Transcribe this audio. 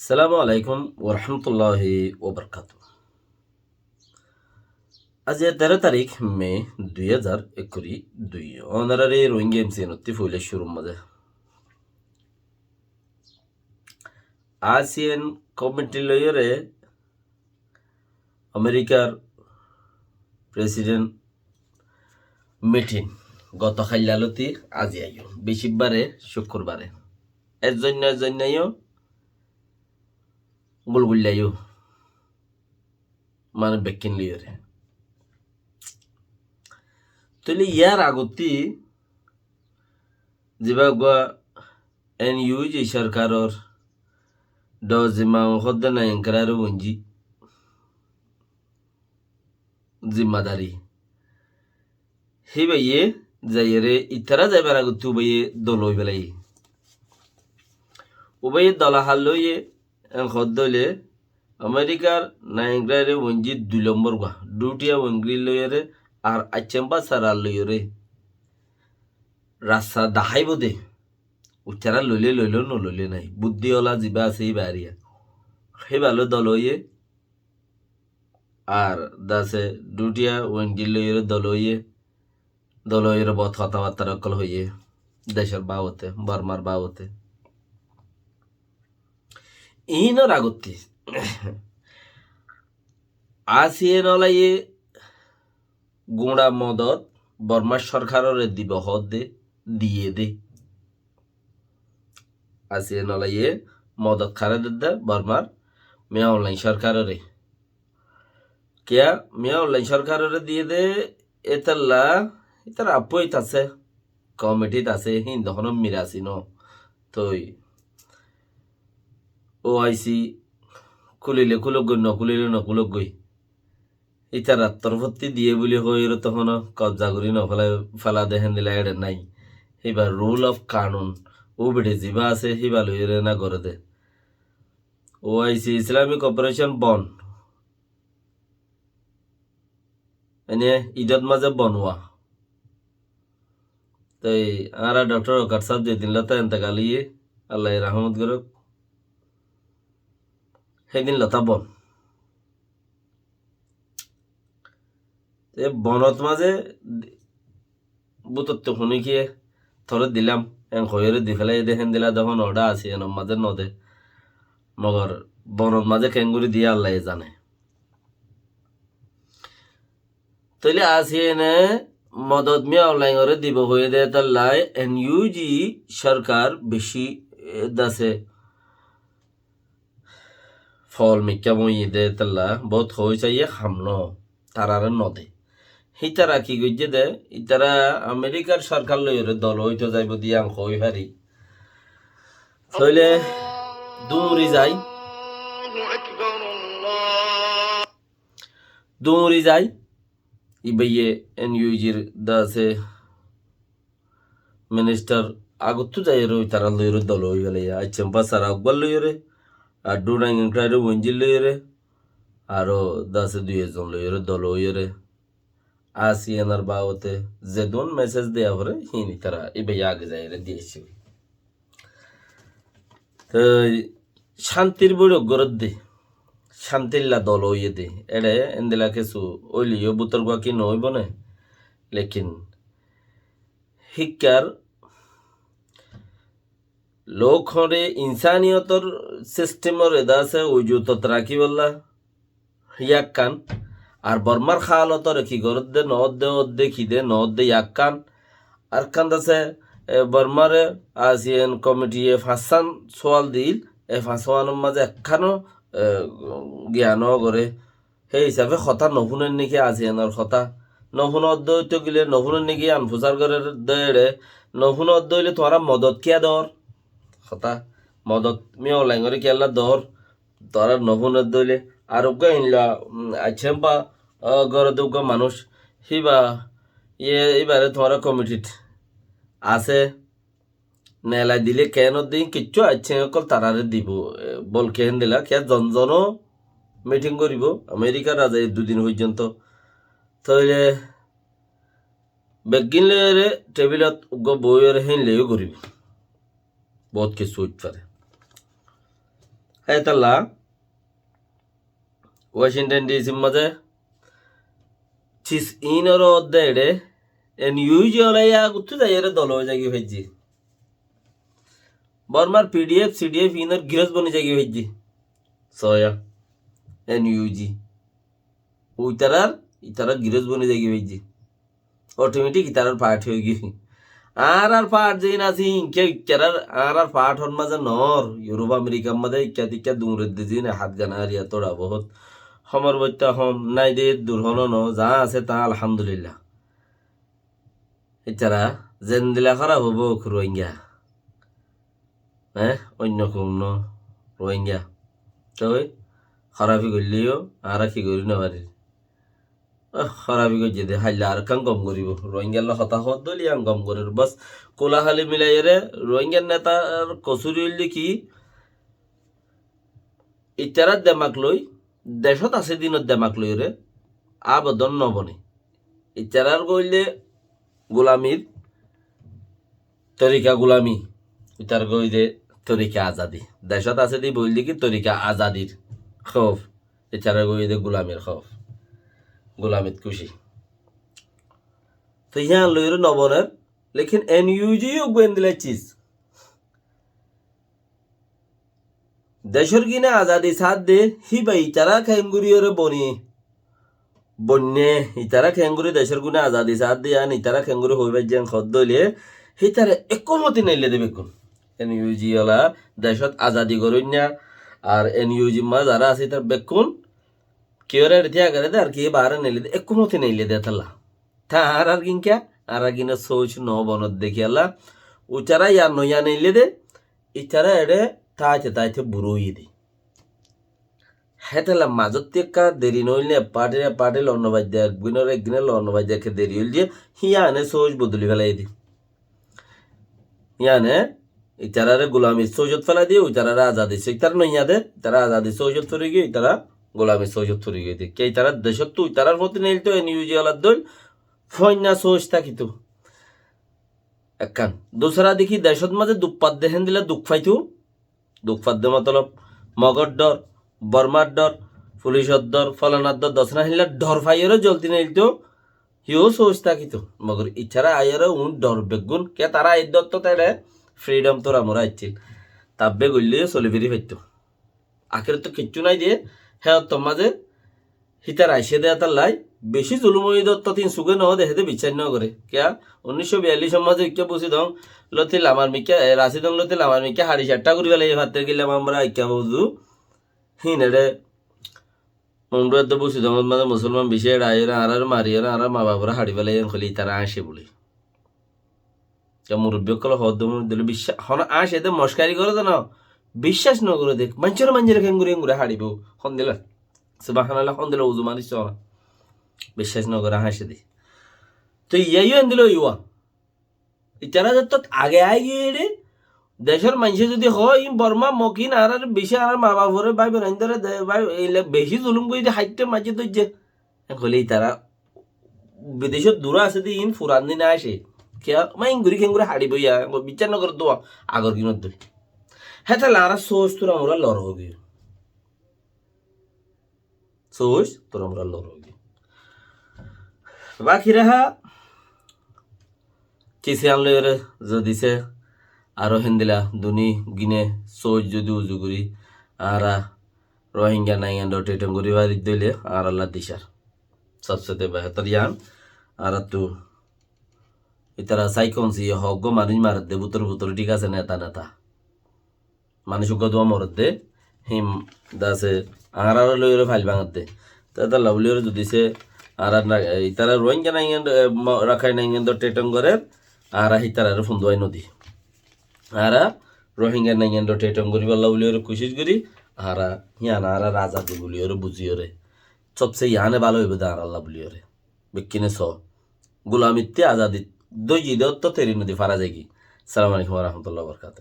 সালামু আলাইকুম ওরহমতুল্লাহি ওবরকাতু। আজ 13 তারিখ মে 2022 অনারারি রোহিঙ্গা এমসিএনতি ফুলে শুরু মাঝে আসিয়ান কমিটি লইরে আমেরিকার প্রেসিডেন্ট মিটিং গত খাইলালতি আজি আইও বেশিবারে শুক্রবারে এর জন্যও গুলগুল্লাইও মানে বেকিন লিয়রে তাহলে ইয়ার আগতি যেবা এনইউজি সরকারর জিম্মা হদ্দে না এঙ্কার বঞ্জি জিম্মাদারি হি বাইয়ে যাইরে ইতারা যাইবার আগতি উবাইয়ে দল হই বেলাই উবাইয়ে দলা হাল লইয়ে হদ্দলে আমেরিকার নাইগ্রারে বঞ্জি 2 নম্বর গা দুটিয়া ওঙ্গলি লইরে আর আচেম্বা সারা লইরে রাস্তা দাহাইব দে উচ্চারা লইলে নলইলে নাই বুদ্ধিওয়ালা যিবা আছে এই বাড়িয়া সেই ভালো দল হইয়ে আর দাসে দুটিয়া ওয়েন্ডিল লইরে দল হইয়ে বহুত কথাবার্তা রকল হইয়ে দেশের বাবতে বর্মার বাবতে ইহিনর আগতি আসিয়ে নলাইয়ে গুঁড়া মদত বর্মার সরকারের দিব হদ দিয়ে দে আসিয়ে নলাইয়ে মদত খারে দে বর্মার মিয়া অনলাইন সরকারের কেয়া মিয়া অনলাইন সরকারের দিয়ে দে এতার আপইত আছে কমিটিত আছে হিন্দখন মিরাসি ন তই ও আইসি খুলিলে খুলক গই নকুলিলে নকুলক গই ইতার রাত্তরভর্তি দিয়ে বলি হইর তখন কবজা করি নফেলা ফেলা দেখেন দিলে এডে নাই এবার রুল অফ কানুন ও বেড়ে যিবা আছে সিবা লইরে না করে দে ও আইসি ইসলামিক অপারেশন বন এনে ঈদত মাঝে বনওয়া তাই আর ডক্টর ওকার সাহেব যেদিন লতা এন্তেকালিয়ে আল্লাহ রহমত করুক সেদিন লতা বন বনত মাঝে বুতত্ব শুনি গিয়ে থরে দিলাম হইরে দি ফেলাই দেখেন দিলা তখন ওটা আছে এন মাঝে নদে মগর বনত মাঝে কেঙ্গুরি দিয়ে আল্লাহ জানে তাইলে আসি এনে মদত মিয়া অনলাইন করে দিব হয়ে দেয় তাল্লাই এনইউজি সরকার বেশি দাসে ফল মিকা মই দে তাল্লা বহুত হয়ে চাইয়ে খামন তারারে নদে হিতারা কি গইছে দে ইতারা আমেরিকার সরকার লইরে দল হইতে যাইব দিয়া হই পারি তাইলে দুমরি যাই ইবাইয়ে এনইউজির দাসে মিনিস্টার আগত যাই রই তারা লইরে দল হই গেলে আইচেম্পা সারা আকবর লইরে আর ডুনাইং ক্রাইরে ওঞ্জিল লইরে আরো দাসে 2 জন লইরে দল হইরে আসিয়ানার বাবতে যে দোন মেসেজ দেয়া পরে হিনি তারা ইবাই আগে যাই দিয়েছি তো শান্তির বড় গরদ দে শান্তিল্লা দল হইয়ে দে এড়ে এন্দিলা কিছু ওইলিও বুতর কি নইব না লেকিন শিক্ষার লোক হরে ইনসানিয়তর সিস্টেমর এদা আছে ওই জুতত রাখি বললা ইয়াক কান আর বর্মার খালতর কি গরদ দে নদে খিদে নদে ইয়াক কান আর কান আছে বর্মারে আসিয়ান কমিটি ফাঁসান সোয়াল দিল ফাঁসওয়ানোর মাঝে একখানো জ্ঞান করে সেই হিসাবে কথা নশুনেন নাকি আসিয়ানোর কথা নশুন অধ্যয়িত গেলে নশুনেন নাকি আনফুচার করে দেড়ে নশুন অধ্যয়লে তোমারা মদত কিয়া দর কথা মদত মিয়া অনলাইন করে কিয়াল্লা দর তোরা নশুন অধ্যয়লে আর ইনলা আছেম্পা গড়ে দুগ মানুষ সিবা এবারে তোমার কমিটিত আছে নেলাই দিলে কেন দিন কিচ্ছু আছে অকল তারারে দিব বল কেন দিলা কে জনজনও মিটিং করিব আমেরিকার রাজা 2 দিন পর্যন্ত তাইলে বেগিন লেরে টেবিলত বইয়ের হেন লেও করিব বহুত কিছু উঠতে হেতাল্লা ওয়াশিংটন ডিসির মাঝে চিস ইনর অধ্যায়ে এন ইউজি ওলাইয়া গুচ্ছু যাই এর দল হয়ে জাগি হয়েছি বর্মার পিডিএফ সিডিএফ ইনর গিরস বনি জাগি হয়েছি সয়া এন ইউজি ইতারার গিরস বনি জাগি হয়েছি অটোমেটিক ইতারার পাঠ হয়ে গিয়ে আর পাঠ যেই নাছি ইনকে ইকারার আর পাঠ হন মাঝে নর ইউরোপ আমেরিকার মাঝে ইকা টিকা দূরের দিছি না হাত গানা হারিয়া তোরা বহুত সমর বৈত্যা হম নাই দে দুর্হন ন যা আছে তা আলহামদুলিল্লাহ ইতারা জেন দিলা খারাপ হবো রোহিঙ্গা অন্য কোন রোহিঙ্গা তবে খারাপি করলেও আর কি করি না পারি খারাপি করছে দে হাইলে আর কাম কম করিব রোহিঙ্গার হতাহত দলি আম কম করিব বাস কোলাহালি মিলাই রে রোহিঙ্গার নেতার কচুরি হইলে কি ইতারার দেমাক লই দেশত আছে দিনত দেমাক লই রে আবেদন নবনে ইতারার কইলে গোলামির তরিকা গোলামি ইতার কই দে তরিকা আজাদি দেশত আছে দি বললি কি তরিকা আজাদির খৌফ ইতারা কই দে গোলামির খৌফ গোলামিত খুশি তো ইয়া লইর নবনের লেকিন এনইউজি গোয়েন দিলে চিজ দেশের কিনে আজাদি সাথ দে হিবা ইতারা খেঙ্গুরিয়রে বনি বন্যে ইতারা খেঙ্গুরি দেশের গুণে আজাদি সাথ দিয়ে আন ইতারা খেঙ্গুরি হইবে যেন খদ্দ লিয়ে হিতারে একমতি নাইলে দেবে কোন এনইউজি ওলা দেশত আজাদি করুন না আর এনইউজি মা যারা আছে তার বেকুন কেউরে দিয়া করে দে আর কি বারে নাইলে দে একমতি নাইলে দে তালা তা আর কিনকা আর কিনা সোচ ন বনত দেখি আল্লাহ উচারা ইয়া নয়া নাইলে দে ইতারা এড়ে তাইতে বুড়োই দি হেতালা মাজত টেকা দেরি নইলে পাটে লন্নবাদ্য একদিনের একদিনের লন্নবাদ্যকে দেরি হইল দিয়ে হিয়ানে সোচ বদলি ফেলাই দি ইয়ানে ইতারারে গোলামি সৌজত ফেলাই দিয়ে ইতারারে আজাদি ইতার নইয়া দে তারা আজাদি সৌজত ফরে গিয়ে ইতারা গোলামি সৌজত ফরে গিয়ে দি কে ইতারা দেশত তো ইতারার মধ্যে নেইল তো এনইউজি আলার দল ফয়না সোচ থাকিতো একখান দোসরা দেখি দেশত মাঝে দুপাত দেহেন দিলে দুঃখ ফাইতো দুঃখ ফাদ্য মতলব মগর ডর বর্মার ডর পুলিশর ডর ফলানার ডর দশনা হিলার ডর ফাইয়েরও জলতি নেইতো হিও সোচ থাকিতো মগর ইচ্ছারা আইয়েরও উন ডর বেগুন কে তারা এই দত্ত তাইলে ফ্রিডম তোরা মোরা ইচ্ছিল তাব্বে গল্লে চলি ফিরি পাইতো আখের তো কিচ্ছু নাই দিয়ে হ্যাঁ তোর মাঝে হিতার আইসে দেয়া তার লাই বেশি জুলুমই দত্ত তিন সুগে ন দেখে বিচার ন করে কেয়া 1942 মাঝে ইচ্ছা বসি দং লতিল আমার মিকা রাশি দং লতিল আমার মিকা 4.5 করি গেলে ভাতে গেলাম আমরা ইচ্ছা বুঝু হিনেড়ে আমরা তো বসি দং মানে মুসলমান বেশি আয়ের আর মারিয়ার আর মা বাবরা হাড়ি বেলা খলি তারা আসে বলে মুরব্বী কল হদ দিলে বিশ্বাস হন আসে এতে মস্কারি করে তো না বিশ্বাস ন করে দেখ মানুষের খেঙ্গুরি ঘুরে হাড়িব হন দিলা সুবহানাল্লাহ হন দিলা উজু মারিস বিশ্বাস ন করে হাসে দি তো ইয়াইও এন দিল ইয়া ইতারা যত আগে আগে রে দেশের মানুষে যদি হয় বর্মা মকিন আর বেশি আর মা বাবরে ভাই বোন ধরে ভাই বেশি জুলুম করে হাইটে মাঝে তো যে হলে তারা বিদেশত দূর আছে দি ইন ফুরান দিনে আসে কে মাই ঘুরি খেঙ্গুরে হাড়ি বইয়া বিচার ন করে দোয়া আগর কিনত দই হ্যাঁ তাহলে আর সোচ তোরা আমরা লড় হবি সোচ তোরা আমরা লড় হবি বাকি রাহা কিসে আনলে যদিছে আরো হেন্দিলা দুনি গিনে সোচ যদি উজু করি আর রোহিঙ্গা নাইঙ্গা ডটে টঙ্গুরি বাড়ি দিলে আর আল্লাহ দিশার সবসাথে বেহতর ইয়ান আর তু ইতারা সাইকনসি হগ্গ মানুষ মারত দে বুতর ঠিক আছে নেতা মানুষ দোয়া মরত দে হিম দাসে আর লইরে ফাইল ভাঙত দে তা লাভলিওর যদিছে আর ইতারা রোহিঙ্গা নাইঙ্গা রাখাই নাইঙ্গা ডটে টঙ্গরের আর হিতার ফুন্দুয়াই নদী আর রোহিঙ্গা নাইঙ্গা ডটে টঙ্গরি বা লাভলিওর কোশিশ করি আর হিয়ান আর রাজা গুলিওরে বুঝিওরে সবচেয়ে ইয়ানে ভালো হইবে দে আর আল্লাহ বলিওরে বিকিনে স গোলামিত্তে আজাদি দই দত্ত তেরি নদী ফারা যাই কি সালাম আলাইকুম রহমতুল্লাহ বরকাত।